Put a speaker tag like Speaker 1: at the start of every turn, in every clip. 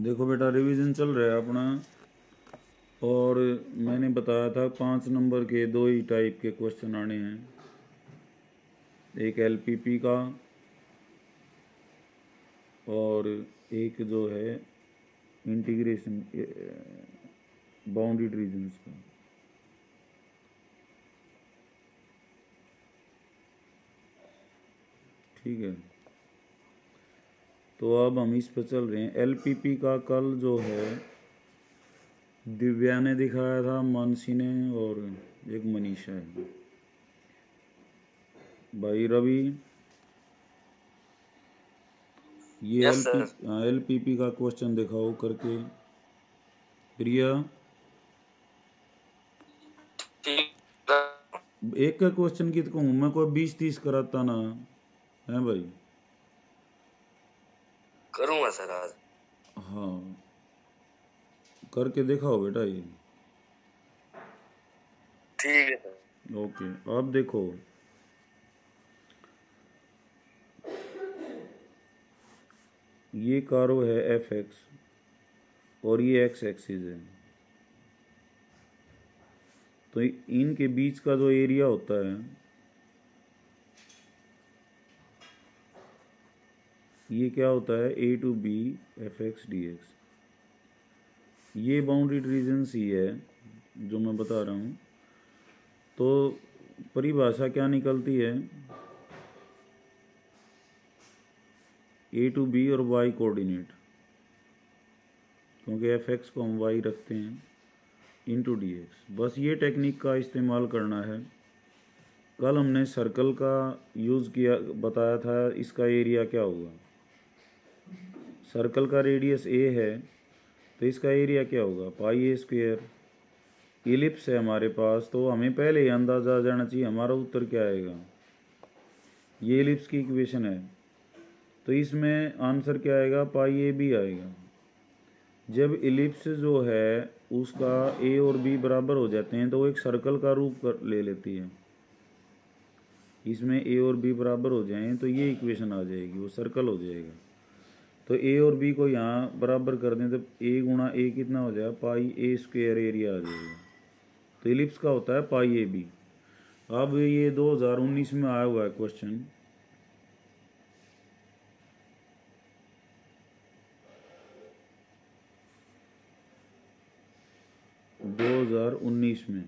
Speaker 1: देखो बेटा, रिवीजन चल रहा है अपना। और मैंने बताया था 5 नंबर के 2 ही टाइप के क्वेश्चन आने हैं, एक एलपीपी का और एक जो है इंटीग्रेशन बाउंड्री रीजन्स का। ठीक है, तो अब हम इस पर चल रहे हैं। एलपीपी का कल जो है दिव्या ने दिखाया था, मानसी ने, और एक मनीषा है। भाई रवि, ये एलपीपी का क्वेश्चन दिखाओ करके। प्रिया, एक का क्वेश्चन की तो कहूँ मैं, कोई 20-30 कराता ना है भाई।
Speaker 2: करूँगा सर आज।
Speaker 1: हाँ, करके दिखाओ बेटा ये।
Speaker 2: ठीक है सर।
Speaker 1: ओके, अब देखो, ये कारो है एफ एक्स और ये एक्स एक्सिस है, तो इनके बीच का जो एरिया होता है ये क्या होता है, a to b f x d x. ये बाउंड्री रीजन्स ही है जो मैं बता रहा हूँ। तो परिभाषा क्या निकलती है, ए टू बी और वाई कोऑर्डिनेट, क्योंकि एफ एक्स को हम वाई रखते हैं, इंटू डी एक्स। बस ये टेक्निक का इस्तेमाल करना है। कल हमने सर्कल का यूज़ किया, बताया था इसका एरिया क्या होगा। सर्कल का रेडियस ए है तो इसका एरिया क्या होगा, पाई ए स्क्वायर। इलिप्स है हमारे पास, तो हमें पहले ही अंदाज़ा आ जाना चाहिए हमारा उत्तर क्या आएगा। ये इलिप्स की इक्वेशन है, तो इसमें आंसर क्या आएगा, पाई ए बी आएगा। जब इलिप्स जो है उसका ए और बी बराबर हो जाते हैं तो वो एक सर्कल का रूप ले लेती है। इसमें ए और बी बराबर हो जाएं तो ये इक्वेशन आ जाएगी, वो सर्कल हो जाएगा। तो ए और बी को यहाँ बराबर कर दें तो ए गुणा ए कितना हो जाएगा, पाई ए स्क्वायर एरिया आ जाएगा। तो इलिप्स का होता है पाई ए बी। अब ये 2019 में आया हुआ है क्वेश्चन, में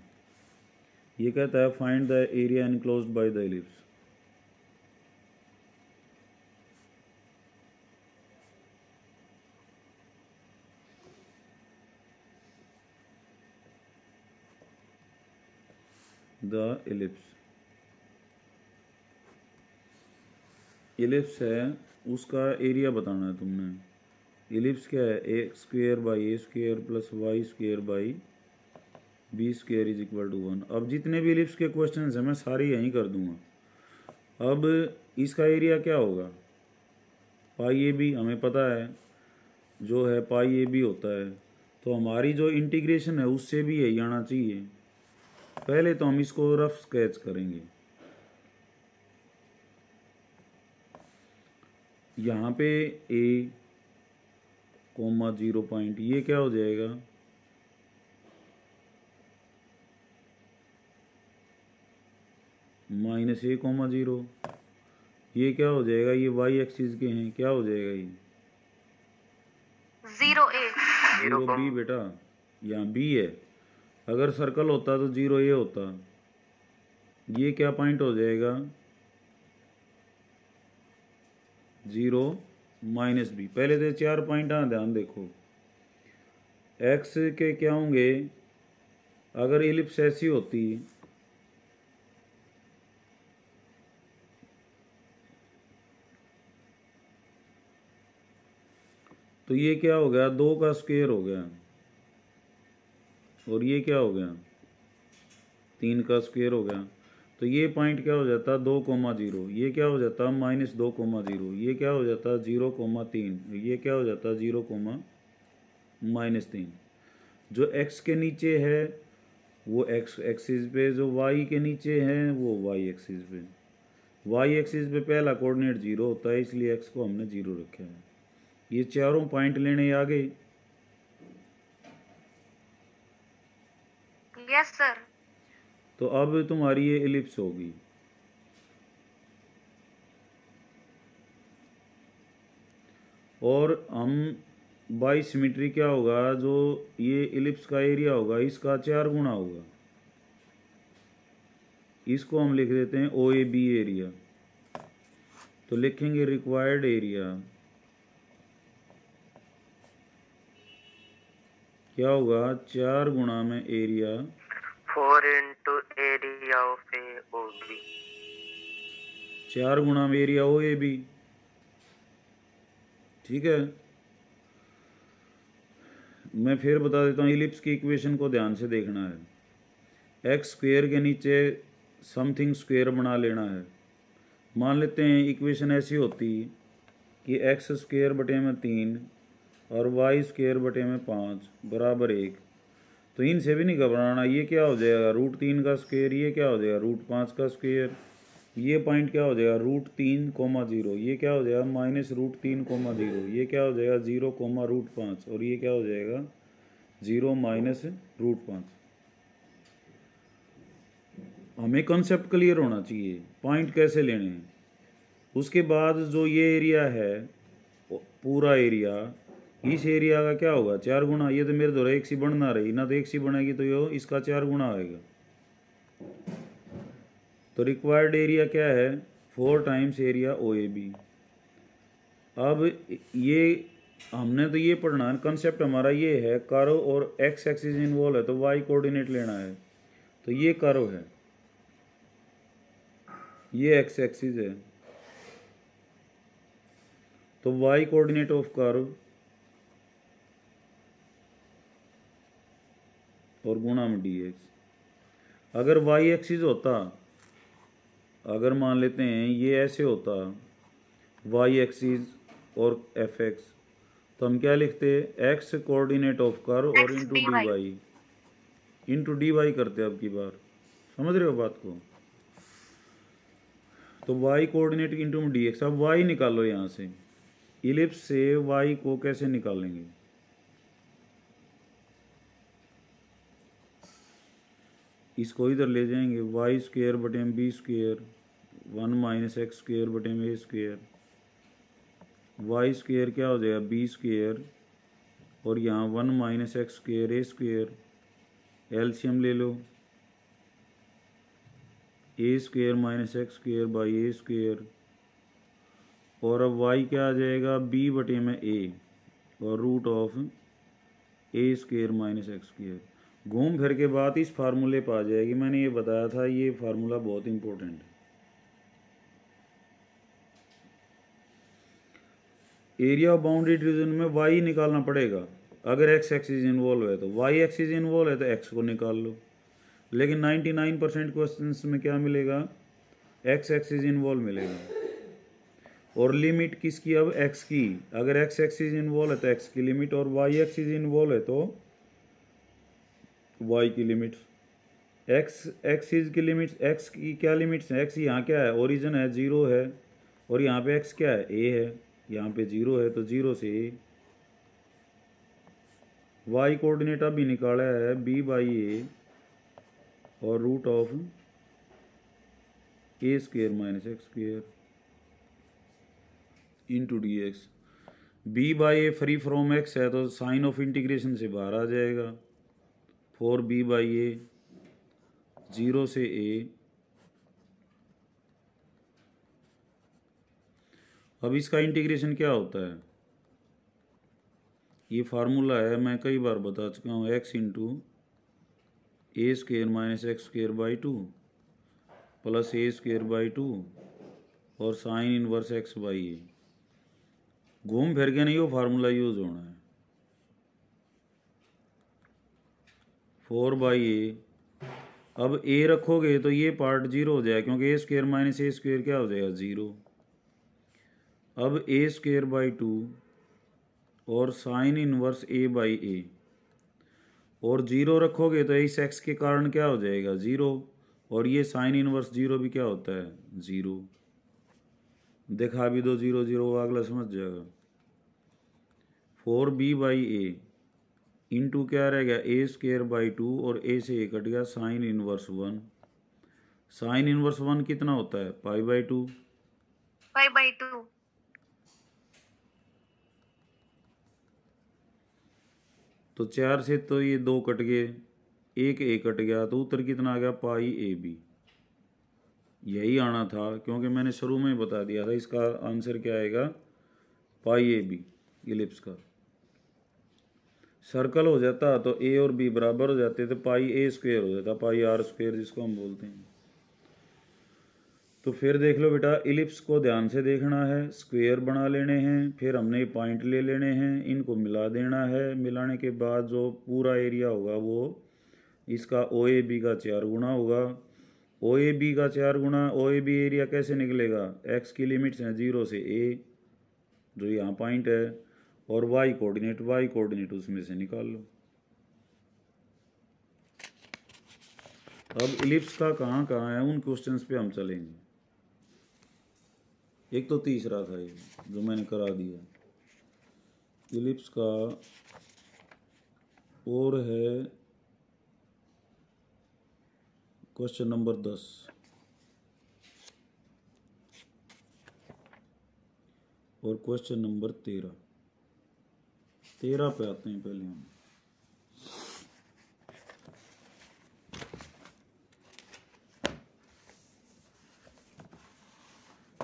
Speaker 1: ये कहता है find the area enclosed by the ellipse. The ellipse है, उसका एरिया बताना है तुमने। इलिप्स क्या है, a square by a square plus y square by b square is equal to 1। अब जितने भी इलिप्स के क्वेश्चन हैं मैं सारे यहीं कर दूंगा। अब इसका एरिया क्या होगा, पाई ए बी हमें पता है, जो है पाई ए बी होता है। तो हमारी जो इंटीग्रेशन है उससे भी यही आना चाहिए। पहले तो हम इसको रफ स्केच करेंगे। यहाँ पे ए कोमा 0 पॉइंट, ये क्या हो जाएगा, माइनस ए कोमा 0। ये क्या हो जाएगा, ये वाई एक्सिस के हैं, क्या हो जाएगा ये 0 बी। बेटा यहाँ बी है, अगर सर्कल होता तो 0 ए होता। ये क्या पॉइंट हो जाएगा, 0 माइनस बी। पहले तो 4 पॉइंट ध्यान देखो, एक्स के क्या होंगे, अगर इलिप्स ऐसी होती तो ये क्या हो गया, 2 का स्क्वायर हो गया, और ये क्या हो गया, 3 का स्क्वायर हो गया। तो ये पॉइंट क्या हो जाता, 2,0। ये क्या हो जाता, -2,0। ये क्या हो जाता, 0,3। ये क्या हो जाता, 0,-3। जो x के नीचे है वो x एक्सिस पे, जो y के नीचे है वो y एक्सिस पे। y एक्सिस पे पहला कोऑर्डिनेट 0 होता है, इसलिए x को हमने 0 रखा है। ये चारों पॉइंट लेने आ गए।
Speaker 3: Yes sir.
Speaker 1: तो अब तुम्हारी ये एलिप्स होगी। और हम बाई सिमेट्री क्या होगा, जो ये एलिप्स का एरिया होगा इसका 4 गुना होगा। इसको हम लिख देते हैं ओ ए बी एरिया। तो लिखेंगे रिक्वायर्ड एरिया क्या होगा, 4 गुना में area
Speaker 2: 4 into area of a OB।
Speaker 1: 4 गुना में एरिया ओ ए बी। ठीक है, मैं फिर बता देता हूँ, इलिप्स की इक्वेशन को ध्यान से देखना है। एक्स स्क्वेयर के नीचे समथिंग स्क्वेयर बना लेना है। मान लेते हैं इक्वेशन ऐसी होती कि एक्स स्क्वेयर बटे में 3 और वाई स्क्वेयर बटे में 5 बराबर 1। तो इनसे भी नहीं घबराना, ये क्या हो जाएगा √3 का स्क्वेयर, ये क्या हो जाएगा √5 का स्क्वेयर, ये पॉइंट क्या हो जाएगा √3,0, ये क्या हो जाएगा -√3,0, ये क्या हो जाएगा 0,5 और ये क्या हो जाएगा 0 -√5। हमें कॉन्सेप्ट क्लियर होना चाहिए, पॉइंट कैसे लेने हैं। उसके बाद जो ये एरिया है पूरा एरिया, इस एरिया का क्या होगा 4 गुना। ये तो मेरे द्वारा एक सी बढ़ना रही ना, तो एक सी बनेगी तो ये इसका 4 गुना आएगा। तो रिक्वायर्ड एरिया क्या है 4 times area O A B. अब ये हमने तो ये पढ़ना है, कंसेप्ट हमारा ये है कर्व और एक्स एक्सिस इन्वॉल्व है तो वाई कोऑर्डिनेट लेना है। तो ये कर्व है, ये एक्स एक्सिस है, तो वाई कोऑर्डिनेट ऑफ कर्व और गुणा में डी एक्स। अगर वाई एक्सिस होता, अगर मान लेते हैं ये ऐसे होता वाई एक्सिस और एफ एक्स, तो हम क्या लिखते एक्स कोऑर्डिनेट ऑफ कर्व और इंटू डी वाई करते अब की बार। समझ रहे हो बात को। तो y coordinate into d x. अब वाई निकालो यहाँ से, इलिप्स से वाई को कैसे निकालेंगे। इसको इधर ले जाएंगे, वाई स्क्वेयर बटे में बी स्क्वेयर 1 - एक्स स्क्वेयर बटे में ए स्क्वेयर। वाई स्क्वेयर क्या हो जाएगा बी स्क्वेयर और यहाँ 1 - x square a square. LCM ले लो, a square - x square by a square. और अब वाई क्या आ जाएगा बी बटे में ए और root of a square - x square. घूम फिर के बात इस फार्मूले पर आ जाएगी। मैंने ये बताया था, ये फार्मूला बहुत इंपॉर्टेंट है। एरिया ऑफ बाउंड्री रीजन में वाई निकालना पड़ेगा। अगर एक्स एक्सिस इन्वॉल्व है तो वाई एक्सिस इन्वॉल्व है तो एक्स को निकाल लो। लेकिन 99% क्वेश्चंस में क्या मिलेगा, एक्स एक्सिस इन्वॉल्व मिलेगा। और लिमिट किसकी, अब एक्स की। अगर एक्स एक्सिस इन्वॉल्व है तो एक्स की लिमिट, और वाई एक्सिस इन्वॉल्व है तो वाई की लिमिट्स। एक्स एक्सिस की लिमिट्स, एक्स की क्या लिमिट्स है, एक्स यहाँ क्या है ओरिजिन है 0 है, और यहाँ पे एक्स क्या है ए है, यहाँ पे 0 है तो 0 से ए। वाई कोऑर्डिनेट अभी निकाला है बी बाई ए और root of a square - x square into d x. B by a free from x है तो साइन ऑफ इंटीग्रेशन से बाहर आ जाएगा। 4b बाई ए 0 से ए। अब इसका इंटीग्रेशन क्या होता है, ये फार्मूला है, मैं कई बार बता चुका हूँ, x into A square - x square by 2 plus A square by 2 और साइन इनवर्स एक्स बाई ए। घूम फिर के नहीं वो फार्मूला यूज होना है। 4 बाई ए, अब ए रखोगे तो ये पार्ट 0 हो जाएगा क्योंकि ए स्क्वेयर - ए स्क्वेयर क्या हो जाएगा 0। अब ए स्क्वेयर बाई 2 और sine inverse A by a, और 0 रखोगे तो इस एक्स के कारण क्या हो जाएगा 0, और ये साइन इनवर्स 0 भी क्या होता है 0। दिखा भी दो 0 0, अगला समझ जाएगा। 4b बाई ए इंटू क्या रह गया ए स्क्वेयर बाई 2 और ए से ए कट गया साइन इनवर्स 1। साइन इनवर्स 1 कितना होता है पाई बाई 2।
Speaker 3: 5/2।
Speaker 1: तो 4 से तो ये 2 कट गए, एक ए कट गया, तो उत्तर कितना आ गया पाई ए बी। यही आना था क्योंकि मैंने शुरू में बता दिया था इसका आंसर क्या आएगा पाई ए बी इलिप्स का। सर्कल हो जाता तो ए और बी बराबर हो जाते तो पाई ए स्क्वेयर हो जाता, पाई आर स्क्वेयर जिसको हम बोलते हैं। तो फिर देख लो बेटा, इलिप्स को ध्यान से देखना है, स्क्वेयर बना लेने हैं, फिर हमने पॉइंट ले लेने हैं, इनको मिला देना है। मिलाने के बाद जो पूरा एरिया होगा वो इसका ओ ए बी का 4 गुना होगा। ओ ए बी का 4 गुना, ओ ए बी एरिया कैसे निकलेगा, एक्स की लिमिट्स हैं 0 से ए जो यहाँ पॉइंट है, और वाई कोऑर्डिनेट उसमें से निकाल लो। अब इलिप्स का कहाँ कहाँ है उन क्वेश्चंस पे हम चलेंगे। एक तो तीसरा था ये जो मैंने करा दिया इलिप्स का, और है क्वेश्चन नंबर 10 और क्वेश्चन नंबर 13 पे आते हैं पहले हम।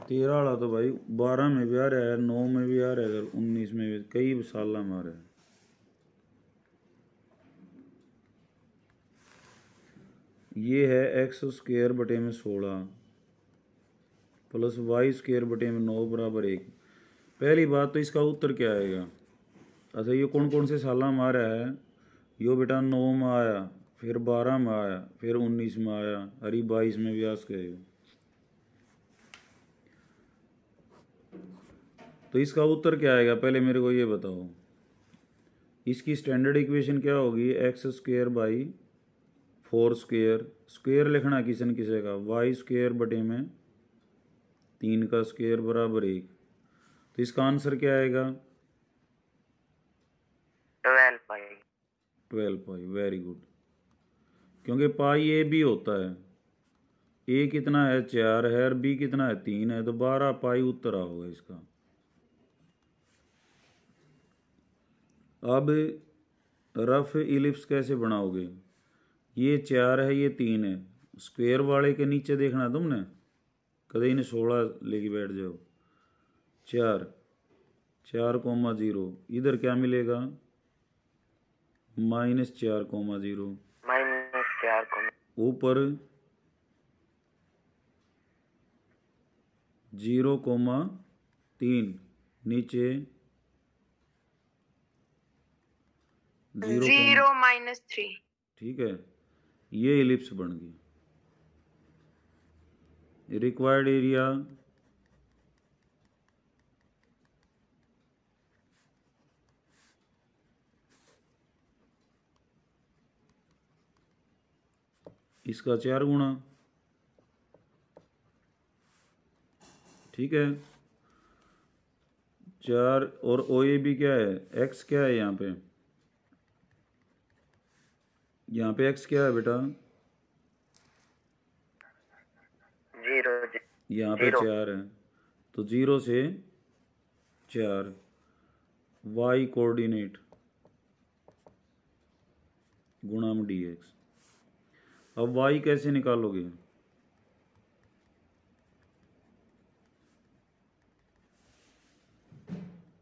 Speaker 1: तेरह वाला तो भाई 12 में भी आ रहा है, 9 में भी आ रहा है, 19 में भी, कई साल में आ रहा है। ये है एक्स स्क्वेयर बटे में 16 प्लस वाई स्क्वेयर बटे में 9 बराबर 1। पहली बात तो इसका उत्तर क्या आएगा। अच्छा ये कौन कौन से साल में आ रहा है, यो बेटा 9 में आया, फिर 12 में आया, फिर 19 में आया, अरे 22 में भी आ गए। तो इसका उत्तर क्या आएगा पहले मेरे को ये बताओ। इसकी स्टैंडर्ड इक्वेशन क्या होगी, x square by 4 square, square लिखना किसन किसे का, वाई स्क्वेयर बटे में 3 का स्क्वेयर बराबर 1। तो इसका आंसर क्या आएगा
Speaker 2: 12 पाई।
Speaker 1: 12 पाई, वेरी गुड। क्योंकि पाई ए बी होता है, ए कितना है 4 है और बी कितना है 3 है, तो 12 पाई उत्तर होगा इसका। अब रफ इलिप्स कैसे बनाओगे, ये 4 है ये 3 है, स्क्वेयर वाले के नीचे देखना तुमने, कदे इन्हें 16 लेके बैठ जाओ। 4 4,0 इधर क्या मिलेगा -4,0,
Speaker 2: -4,
Speaker 1: ऊपर 0,3, नीचे
Speaker 3: 0 -3।
Speaker 1: ठीक है, ये इलिप्स बन गई। रिक्वायर्ड एरिया इसका 4 गुना, ठीक है 4, और ओ ए बी क्या है, एक्स क्या है यहाँ पे एक्स क्या है बेटा,
Speaker 2: 0
Speaker 1: यहाँ पे 4 है, तो 0 से 4, वाई कोऑर्डिनेट गुणा में डी एक्स। अब वाई कैसे निकालोगे,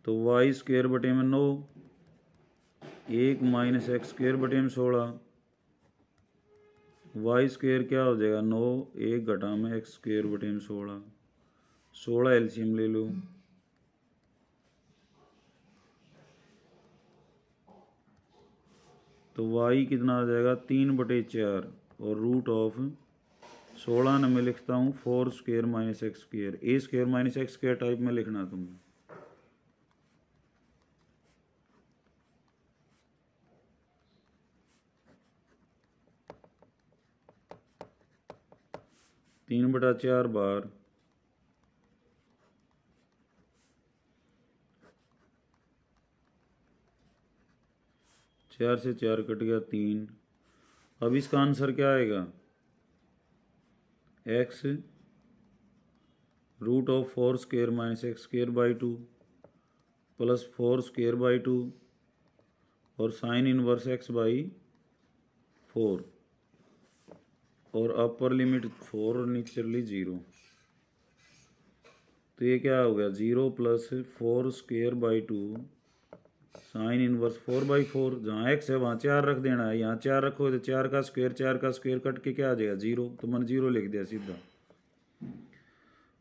Speaker 1: तो वाई स्क्वेयर बटे में 9, 1 माइनस एक्स स्क्वेयर बटे में 16, वाई स्क्वेयर क्या हो जाएगा 9, 1 घटा में एक्स स्क्वेयर बटे में 16, 16 एलसीएम ले लो, तो वाई कितना आ जाएगा 3/4, और रूट ऑफ 16 न मैं लिखता हूँ 4 square minus x square, a square minus x square type में लिखना तुमने। तीन बटा 4 बार 4 4 से 4 कट गया 3। अब इसका आंसर क्या आएगा? x root of 4 square minus x square by 2 plus 4 square by 2 और साइन इनवर्स x बाई 4 और अपर लिमिट 4 और नीचे चली 0। तो ये क्या हो गया? 0 plus 4 square by 2 sine inverse 4 by 4। जहाँ x है वहाँ 4 रख देना है। यहाँ 4 रखो तो 4 का स्क्वेयर कट के क्या आ जाएगा? 0। तो मैंने 0 लिख दिया सीधा।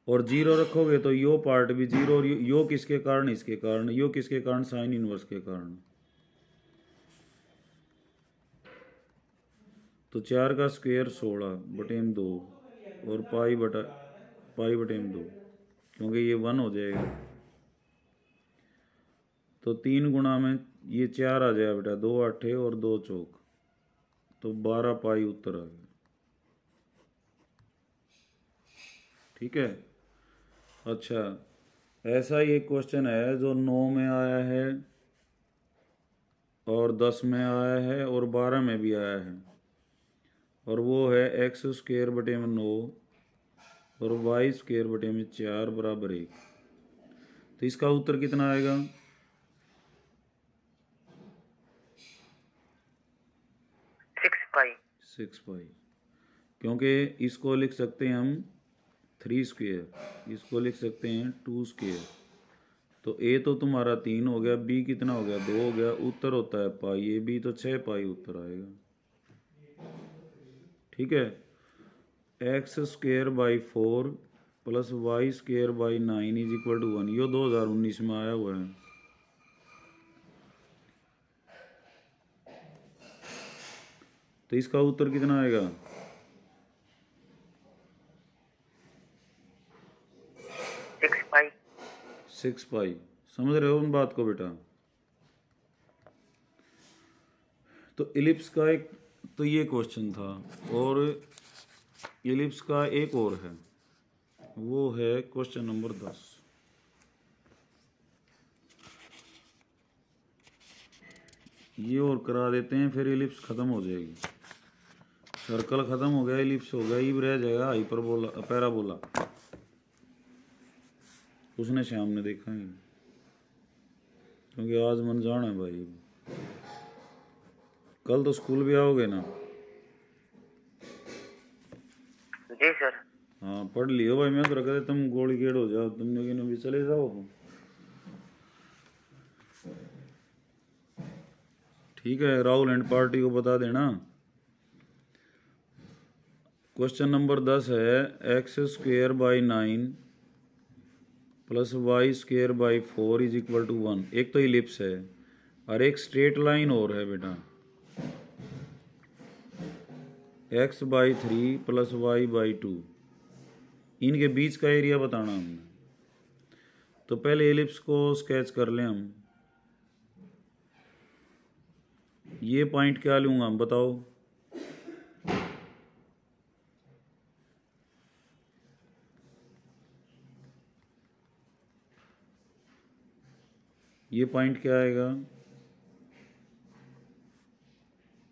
Speaker 1: और 0 रखोगे तो यो पार्ट भी 0 और यो किसके कारण? इसके कारण। यो किसके कारण? साइन इनवर्स के कारण। तो 4 का स्क्वेयर 16 बटेम 2 और पाई बटेम 2, क्योंकि ये 1 हो जाएगा। तो 3 गुणा में ये 4 आ जाएगा बेटा, 2 8 और 2 चौक, तो 12 पाई उत्तर आ गया। ठीक है। अच्छा, ऐसा ही एक क्वेश्चन है जो 9 में आया है और 10 में आया है और 12 में भी आया है, और वो है एक्स स्क्वेयर बटे में 9 और वाई स्क्वेयर बटे में 4 बराबर 1। तो इसका उत्तर कितना आएगा? 6 पाई। क्योंकि इसको लिख सकते हैं हम 3 स्क्वेयर, इसको लिख सकते हैं 2 स्क्वेयर। तो ए तो तुम्हारा 3 हो गया, बी कितना हो गया? 2 हो गया। उत्तर होता है पाई। ए बी तो 6 पाई उत्तर आएगा। ठीक है। X square by 4 plus y square by 9 is equal to 1। यो 2019 में आया हुआ है। तो इसका उत्तर कितना आएगा? 6 पाई। समझ रहे हो उन बात को बेटा? तो इलिप्स का एक तो ये क्वेश्चन था, और इलिप्स का एक और है, वो है क्वेश्चन नंबर 10। ये और करा देते हैं, फिर इलिप्स खत्म हो जाएगी। सर्कल खत्म हो गया, इलिप्स हो गया, अब रह जाएगा हाइपरबोला पैराबोला। उसने शाम ने देखा ही, क्योंकि आज मन जाना है भाई। कल तो स्कूल भी आओगे ना?
Speaker 2: जी सर।
Speaker 1: हाँ, पढ़ लियो भाई। मैं तो रखा था तुम गोली गेड़ हो जाओ, तुम लोग भी चले जाओ। ठीक है, राहुल एंड पार्टी को बता देना। क्वेश्चन नंबर 10 है x square by 9 plus y square by 4 is equal to 1। एक तो इलिप्स है और एक स्ट्रेट लाइन और है बेटा, x by 3 plus y by 2। इनके बीच का एरिया बताना हमने। तो पहले इलिप्स को स्केच कर लें हम। ये पॉइंट क्या लूँगा हम, बताओ? ये पॉइंट क्या आएगा?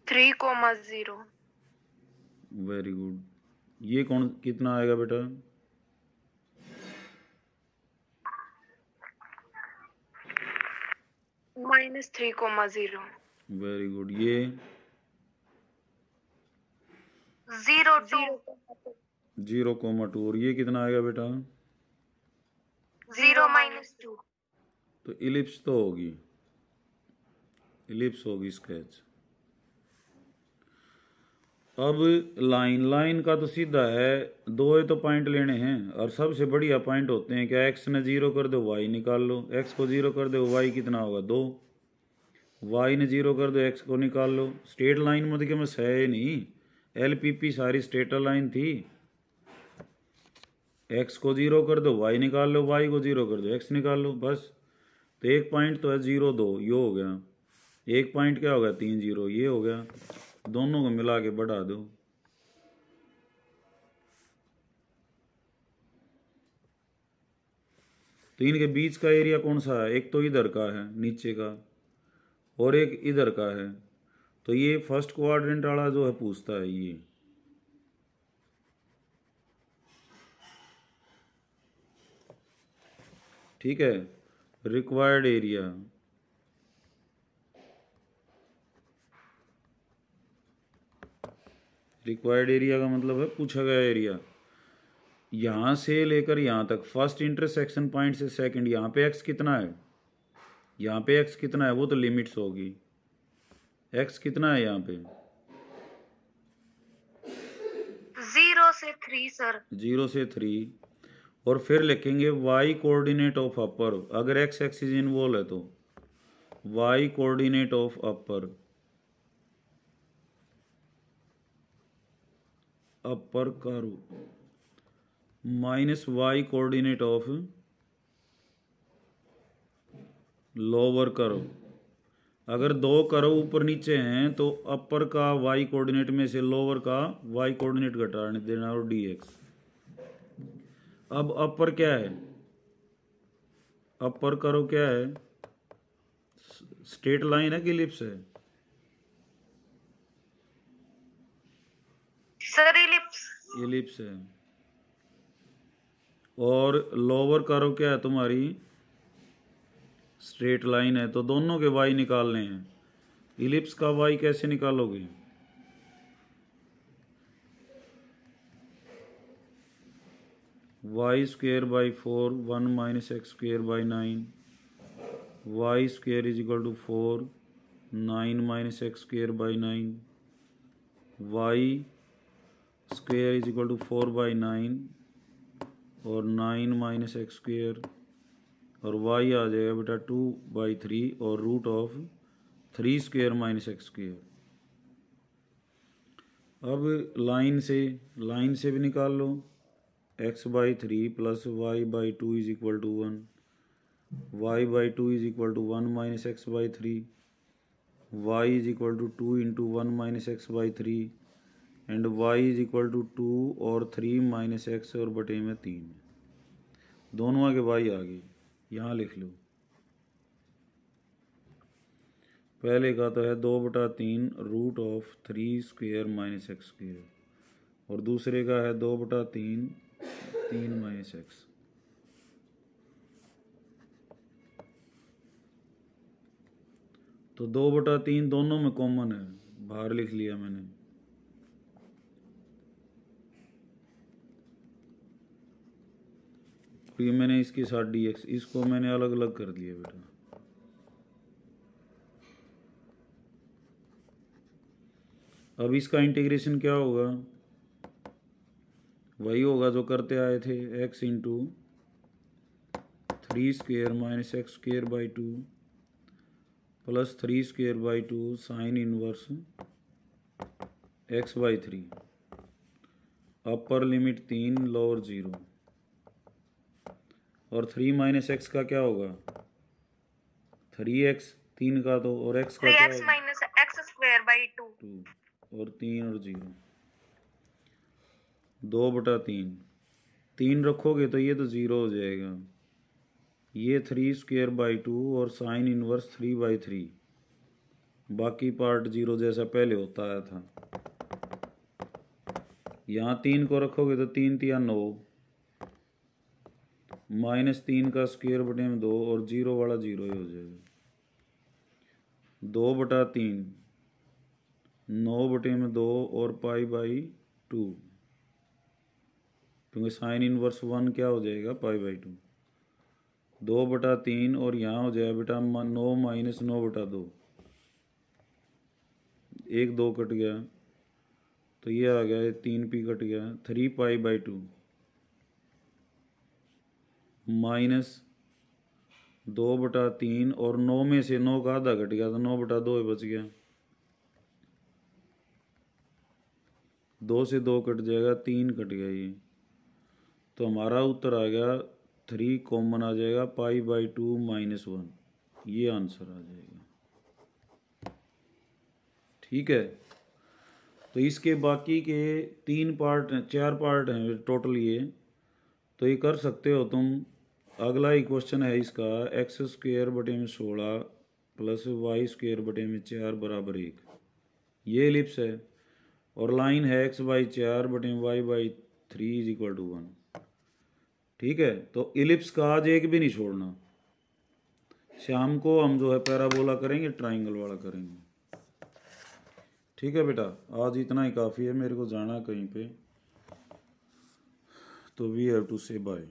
Speaker 3: 3,0।
Speaker 1: Very good. ये कौन कितना आएगा बेटा?
Speaker 3: -3,0।
Speaker 1: Very good. ये 0,2। और ये कितना आएगा बेटा?
Speaker 3: 0 -2।
Speaker 1: तो इलिप्स तो होगी, इलिप्स होगी स्केच। अब लाइन का तो सीधा है, दो तो पॉइंट लेने हैं, और सबसे बढ़िया पॉइंट होते हैं क्या? एक्स ने 0 कर दो, वाई निकाल लो। एक्स को 0 कर दो, वाई कितना होगा? 2। वाई ने 0 कर दो, एक्स को निकाल लो। स्ट्रेट लाइन मतलब कि मैं है नहीं, LPP सारी स्ट्रेट लाइन थी। एक्स को 0 कर दो, वाई निकाल लो, वाई को 0 कर दो, एक्स निकाल लो, बस। तो एक पॉइंट तो है 0 2, ये हो गया। एक पॉइंट क्या होगा? 3 0, ये हो गया। दोनों को मिला के बढ़ा दो। तो इनके बीच का एरिया कौन सा है? एक तो इधर का है नीचे का, और एक इधर का है। तो ये फर्स्ट क्वाड्रेंट वाला जो है पूछता है ये। ठीक है, रिक्वायर्ड एरिया, रिक्वायर्ड एरिया का मतलब है पूछा गया एरिया। यहाँ से लेकर यहाँ तक फर्स्ट इंटरसेक्शन पॉइंट से सेकंड, यहाँ पे एक्स कितना है, यहाँ पे एक्स कितना है, वो तो लिमिट्स होगी। एक्स कितना है यहाँ पे,
Speaker 3: 0 से 3 सर।
Speaker 1: 0 से 3। और फिर लिखेंगे वाई कोऑर्डिनेट ऑफ अपर, अगर एक्स एक्सिस इन्वॉल्व है तो y coordinate of upper, upper करो minus y coordinate of lower करो। अगर दो करो ऊपर नीचे हैं तो अपर का वाई कोऑर्डिनेट में से लोअर का वाई कोऑर्डिनेट घटा देना और dx। अब अपर क्या है, अपर करो क्या है, स्ट्रेट लाइन है कि इलिप्स है,
Speaker 3: सर इलिप्स।
Speaker 1: इलिप्स है। और लोअर करो क्या है तुम्हारी, स्ट्रेट लाइन है। तो दोनों के वाई निकालने हैं। इलिप्स का वाई कैसे निकालोगे, y square by 4 1 minus x square by 9, y square is equal to 4 9 minus x square by 9, y square is equal to 4 by 9 और 9 माइनस एक्स स्क्वेयर, और y आ जाएगा बेटा 2 बाई 3 और root of 3 square minus x square. अब line से भी निकाल लो, x by 3 plus y by 2 is equal to 1, y by 2 is equal to 1 minus x by 3, y is equal to 2 into 1 minus x by 3 and y is equal to 2 और 3 minus x और बटे में 3, दोनों के y आ गए। यहाँ लिख लो, पहले का तो है 2/3 root of 3 square minus x square, और दूसरे का है 2/3 3 माइनस एक्स। तो 2/3 दोनों में कॉमन है, बाहर लिख लिया मैंने। ये मैंने इसके साथ dx, इसको मैंने अलग अलग कर दिया बेटा। अब इसका इंटीग्रेशन क्या होगा, वही होगा जो करते आए थे, x into 3 square minus x square by 2 plus 3 square by 2 sine inverse x by 3, upper limit 3 lower 0, और 3 माइनस एक्स का क्या होगा, 3x 3 का तो, और x का क्या
Speaker 3: 3x
Speaker 1: होगा,
Speaker 3: माइनस एक्स स्क्वायर बाई 2
Speaker 1: और 3 और 0, 2/3 3 रखोगे तो ये तो 0 हो जाएगा, ये 3 स्क्वेयर बाई 2 और साइन इनवर्स 3 बाई 3, बाकी पार्ट 0 जैसा पहले होता आया था। यहाँ 3 को रखोगे तो 3 3 9 माइनस 3 का स्क्वेयर बटे में 2 और 0 वाला 0 ही हो जाएगा, 2/3 9 बटे में 2 और पाई बाई 2, क्योंकि साइन इनवर्स 1 क्या हो जाएगा, पाई बाई 2, 2/3 और यहाँ हो जाएगा बेटा 9 माइनस 9/2, 1 2 कट गया तो ये आ गया 3p कट गया, 3 पाई बाई 2 माइनस 2/3 और 9 में से 9 का आधा घट गया तो 9/2 बच गया, 2 से 2 कट जाएगा, 3 कट गया ये, तो हमारा उत्तर आ गया 3 कॉमन आ जाएगा, पाई बाई 2 माइनस 1, ये आंसर आ जाएगा। ठीक है, तो इसके बाकी के 4 पार्ट हैं टोटल ये, तो ये कर सकते हो तुम। अगला ही क्वेश्चन है इसका, x² बटे में 16 प्लस y² बटे में 4 बराबर 1। ये इलिप्स है और लाइन है x/4/y/3 = 1। ठीक है, तो इलिप्स का आज एक भी नहीं छोड़ना। शाम को हम जो है पैराबोला करेंगे, ट्राइंगल वाला करेंगे। ठीक है बेटा, आज इतना ही काफ़ी है, मेरे को जाना कहीं पे, तो वी हैव टू से बाय।